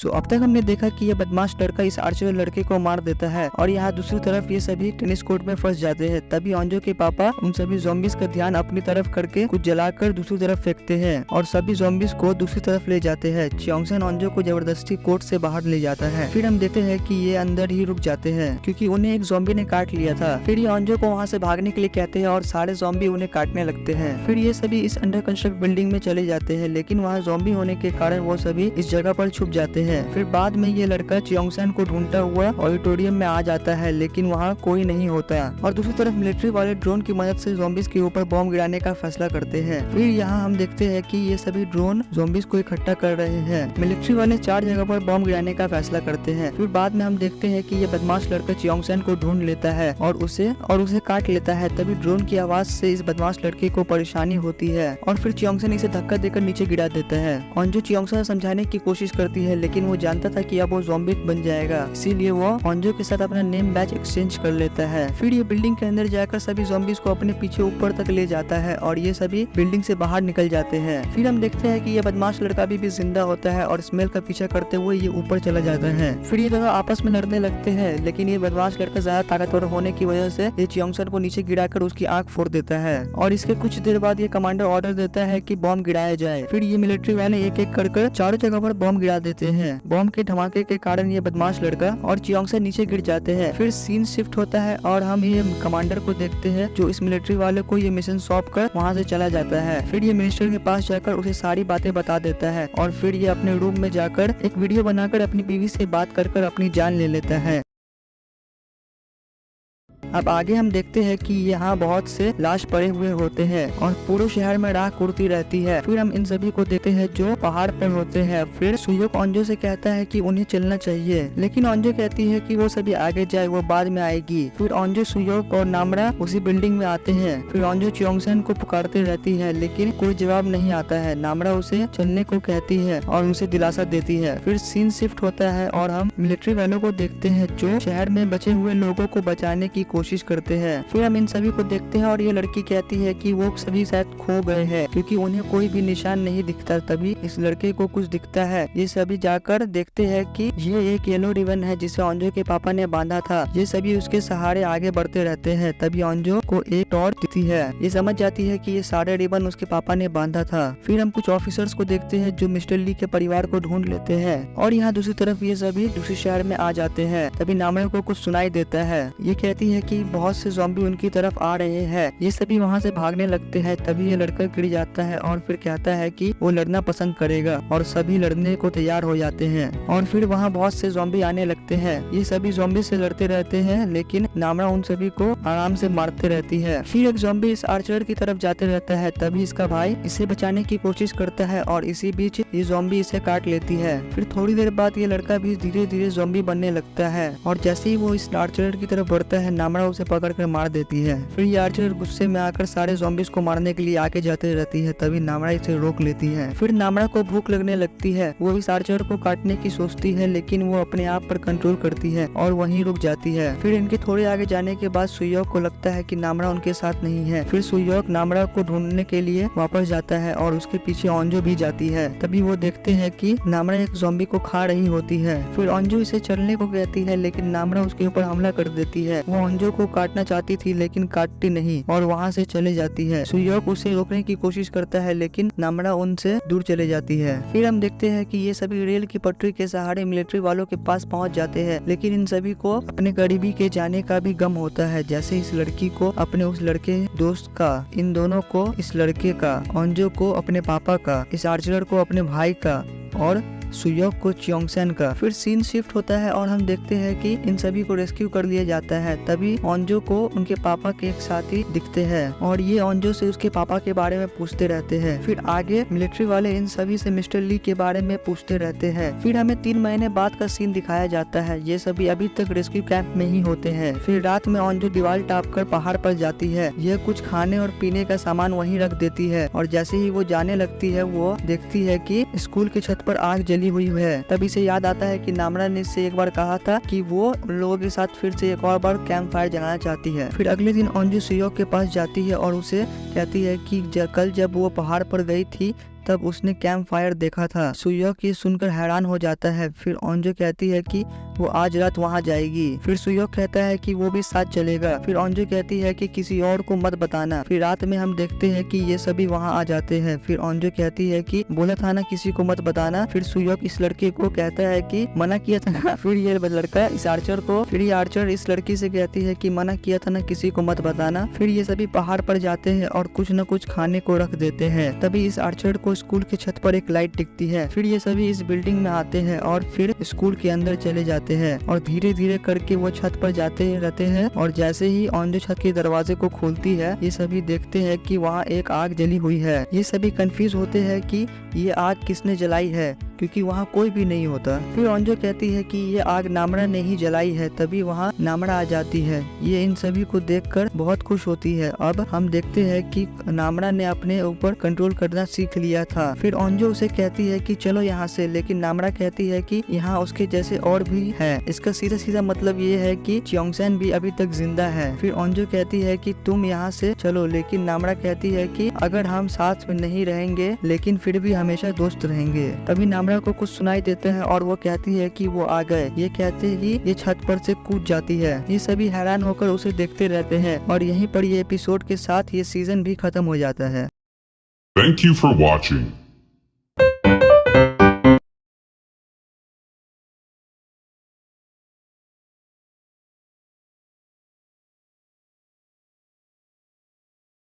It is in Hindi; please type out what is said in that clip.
तो अब तक हमने देखा कि ये बदमाश लड़का इस आर्चर लड़के को मार देता है और यहाँ दूसरी तरफ ये सभी टेनिस कोर्ट में फंस जाते हैं। तभी ओंजो के पापा उन सभी ज़ॉम्बीज का ध्यान अपनी तरफ करके कुछ जलाकर दूसरी तरफ फेंकते हैं और सभी ज़ॉम्बीज को दूसरी तरफ ले जाते हैं। चियोंगसन ओंजो को जबरदस्ती कोर्ट से बाहर ले जाता है। फिर हम देखते हैं कि ये अंदर ही रुक जाते हैं क्योंकि उन्हें एक ज़ॉम्बी ने काट लिया था। फिर ये ओंजो को वहाँ से भागने के लिए कहते हैं और सारे ज़ॉम्बी उन्हें काटने लगते हैं। फिर ये सभी इस अंडर कंस्ट्रक्ट बिल्डिंग में चले जाते हैं, लेकिन वहाँ ज़ॉम्बी होने के कारण वो सभी इस जगह पर छुप जाते हैं। फिर बाद में ये लड़का चियोंगसन को ढूंढता हुआ ऑडिटोरियम में आ जाता है, लेकिन वहाँ कोई नहीं होता और दूसरी तरफ मिलिट्री वाले ड्रोन की मदद से ज़ॉम्बीज के ऊपर बॉम्ब गिराने का फैसला करते हैं। फिर यहाँ हम देखते हैं कि ये सभी ड्रोन ज़ॉम्बीज को इकट्ठा कर रहे हैं। मिलिट्री वाले 4 जगह पर बॉम्ब गिराने का फैसला करते हैं। फिर बाद में हम देखते हैं कि ये बदमाश लड़का चियोंगसन को ढूंढ लेता है और उसे काट लेता है। तभी ड्रोन की आवाज से इस बदमाश लड़के को परेशानी होती है और फिर चियोंगसन इसे धक्का देकर नीचे गिरा देता है। ओंजो चियोंगसन समझाने की कोशिश करती है, लेकिन वो जानता था कि अब वो ज़ॉम्बी बन जाएगा, इसीलिए वो ओंजो के साथ अपना नेम बैच एक्सचेंज कर लेता है। फिर ये बिल्डिंग के अंदर जाकर सभी ज़ॉम्बीज को अपने पीछे ऊपर तक ले जाता है और ये सभी बिल्डिंग से बाहर निकल जाते हैं। फिर हम देखते हैं कि ये बदमाश लड़का भी जिंदा होता है और स्मेल का पीछा करते हुए ये ऊपर चला जाता है। फिर ये दोनों आपस में लड़ने लगते हैं, लेकिन ये बदमाश लड़का ज्यादा ताकतवर होने की वजह से ये चियोंगसन को नीचे गिराकर उसकी आंख फोड़ देता है और इसके कुछ देर बाद ये कमांडर ऑर्डर देता है कि बॉम्ब गिराया जाए। फिर ये मिलिट्री वाले एक एक कर चारों जगह पर बॉम्ब गिरा देते हैं। बॉम्ब के धमाके के कारण ये बदमाश लड़का और चियोंगसन नीचे गिर जाते हैं। फिर सीन शिफ्ट होता है और हम ये कमांडर को देखते हैं जो इस मिलिट्री वाले को ये मिशन सौंप कर वहाँ से चला जाता है। फिर ये मिनिस्टर के पास जाकर उसे सारी बातें बता देता है और फिर ये अपने रूम में जाकर एक वीडियो बनाकर अपनी बीवी से बात कर अपनी जान ले लेता है। अब आगे हम देखते हैं कि यहाँ बहुत से लाश पड़े हुए होते हैं और पूरे शहर में राख उड़ती रहती है। फिर हम इन सभी को देखते हैं जो पहाड़ पर होते हैं। फिर सुयोक ओंजो से कहता है कि उन्हें चलना चाहिए, लेकिन ओंजो कहती है कि वो सभी आगे जाए, वो बाद में आएगी। फिर ओंजो, सुयोक और नामरा उसी बिल्डिंग में आते हैं। फिर ओंजो चियोंगसन को पुकारती रहती है, लेकिन कोई जवाब नहीं आता है। नामरा उसे चलने को कहती है और उसे दिलासा देती है। फिर सीन शिफ्ट होता है और हम मिलिट्री वालों को देखते हैं जो शहर में बचे हुए लोगों को बचाने की कोशिश करते हैं। फिर हम इन सभी को देखते हैं और ये लड़की कहती है कि वो सभी शायद खो गए हैं क्योंकि उन्हें कोई भी निशान नहीं दिखता। तभी इस लड़के को कुछ दिखता है। ये सभी जाकर देखते हैं कि ये एक येलो रिबन है जिसे ओंजो के पापा ने बांधा था। ये सभी उसके सहारे आगे बढ़ते रहते हैं। तभी ओंजो को एक टॉर्च दिखती है। ये समझ जाती है कि ये सारे रिबन उसके पापा ने बांधा था। फिर हम कुछ ऑफिसर्स को देखते हैं जो मिस्टर ली के परिवार को ढूंढ लेते हैं और यहाँ दूसरी तरफ ये सभी दूसरे शहर में आ जाते हैं। तभी नामरा को कुछ सुनाई देता है। ये कहती है कि बहुत से ज़ॉम्बी उनकी तरफ आ रहे हैं। ये सभी वहाँ से भागने लगते हैं। तभी ये लड़का गिर जाता है और फिर कहता है कि वो लड़ना पसंद करेगा और सभी लड़ने को तैयार हो जाते हैं और फिर वहाँ बहुत से ज़ॉम्बी आने लगते हैं। ये सभी ज़ॉम्बी से लड़ते रहते हैं, लेकिन नामरा उन सभी को आराम से मारते रहती है। फिर एक ज़ॉम्बी इस आर्चर की तरफ जाते रहता है। तभी इसका भाई इसे बचाने की कोशिश करता है और इसी बीच ये ज़ॉम्बी इसे काट लेती है। फिर थोड़ी देर बाद ये लड़का भी धीरे धीरे ज़ॉम्बी बनने लगता है और जैसे ही वो इस आर्चर की तरफ बढ़ता है, नामरा उसे पकड़ कर मार देती है। फिर ये आर्चर गुस्से में आकर सारे ज़ॉम्बीज को मारने के लिए आगे जाते रहती है। तभी नामरा इसे रोक लेती है। फिर नामरा को भूख लगने लगती है। वो इस आर्चर को काटने की सोचती है, लेकिन वो अपने आप पर कंट्रोल करती है और वहीं रुक जाती है। फिर इनके थोड़े आगे जाने के बाद सुयोक को लगता है कि नामरा उनके साथ नहीं है। फिर सुयोक नामरा को ढूंढने के लिए वापस जाता है और उसके पीछे ओंजो भी जाती है। तभी वो देखते हैं कि नामरा एक ज़ॉम्बी को खा रही होती है। फिर ओंजो इसे चलने को कहती है, लेकिन नामरा उसके ऊपर हमला कर देती है। वो ओंजो को काटना चाहती थी, लेकिन काटती नहीं और वहाँ से चले जाती है। सुयोक उसे रोकने की कोशिश करता है, लेकिन नामरा उनसे दूर चले जाती है। फिर हम देखते हैं कि ये सभी रेल की पटरी के सहारे मिलिट्री वालों के पास पहुँच जाते हैं, लेकिन इन सभी को अपने करीबी के जाने का भी गम होता है। जैसे इस लड़की को अपने उस लड़के दोस्त का, इन दोनों को इस लड़के का, ओंजो को अपने पापा का, इस आर्चर को अपने भाई का और सुयोक को चियोंगसन का। फिर सीन शिफ्ट होता है और हम देखते हैं कि इन सभी को रेस्क्यू कर लिया जाता है। तभी ओंजो को उनके पापा के एक साथी दिखते हैं और ये ओंजो से उसके पापा के बारे में पूछते रहते हैं। फिर आगे मिलिट्री वाले इन सभी से मिस्टर ली के बारे में पूछते रहते हैं। फिर हमें 3 महीने बाद का सीन दिखाया जाता है। ये सभी अभी तक रेस्क्यू कैंप में ही होते हैं। फिर रात में ओंजो दीवार टाप कर पहाड़ पर जाती है। यह कुछ खाने और पीने का सामान वहीं रख देती है और जैसे ही वो जाने लगती है, वो देखती है कि स्कूल की छत पर आग जली हुई है। तब इसे याद आता है कि नामरा ने इससे एक बार कहा था कि वो उन लोगों के साथ फिर से एक और बार कैंप फायर जलाना चाहती है। फिर अगले दिन ओंजो सुयोक के पास जाती है और उसे कहती है कि कल जब वो पहाड़ पर गई थी तब उसने कैंप फायर देखा था। सुयोक ये सुनकर हैरान हो जाता है। फिर ओंजो कहती है कि वो आज रात वहाँ जाएगी। फिर सुयोक कहता है कि वो भी साथ चलेगा। फिर ओंजो कहती है कि किसी और को मत बताना। फिर रात में हम देखते हैं कि ये सभी वहाँ आ जाते हैं। फिर ओंजो कहती है कि बोला था ना किसी को मत बताना। फिर सुयोक इस लड़के को कहता है कि मना किया था ना। फिर ये लड़का इस आर्चर को आर्चर इस लड़की से कहती है कि मना किया था ना किसी को मत बताना। फिर ये सभी पहाड़ पर जाते हैं और कुछ न कुछ खाने को रख देते हैं। तभी इस आर्चर को स्कूल की छत पर एक लाइट दिखती है। फिर ये सभी इस बिल्डिंग में आते हैं और फिर स्कूल के अंदर चले जाते हैं और धीरे धीरे करके वो छत पर जाते रहते हैं। और जैसे ही ओंजो छत के दरवाजे को खोलती है, ये सभी देखते हैं कि वहाँ एक आग जली हुई है। ये सभी कंफ्यूज होते हैं कि ये आग किसने जलाई है, क्योंकि वहाँ कोई भी नहीं होता। फिर ओंजो कहती है कि ये आग नामरा ने ही जलाई है। तभी वहाँ नामरा आ जाती है। ये इन सभी को देखकर बहुत खुश होती है। अब हम देखते हैं कि नामरा ने अपने ऊपर कंट्रोल करना सीख लिया था। फिर ओंजो उसे कहती है कि चलो यहाँ से, लेकिन नामरा कहती है कि यहाँ उसके जैसे और भी है। इसका सीधा सीधा मतलब ये है कि च्योंगसेन भी अभी तक जिंदा है। फिर ओंजो कहती है कि तुम यहाँ से चलो, लेकिन नामरा कहती है कि अगर हम साथ में नहीं रहेंगे लेकिन फिर भी हमेशा दोस्त रहेंगे। तभी नामरा को कुछ सुनाई देता है और वो कहती है कि वो आ गए। ये कहते ही ये छत पर से कूद जाती है। ये सभी हैरान होकर उसे देखते रहते हैं और यहीं पर ये एपिसोड के साथ ये सीजन भी खत्म हो जाता है। Thank you for watching.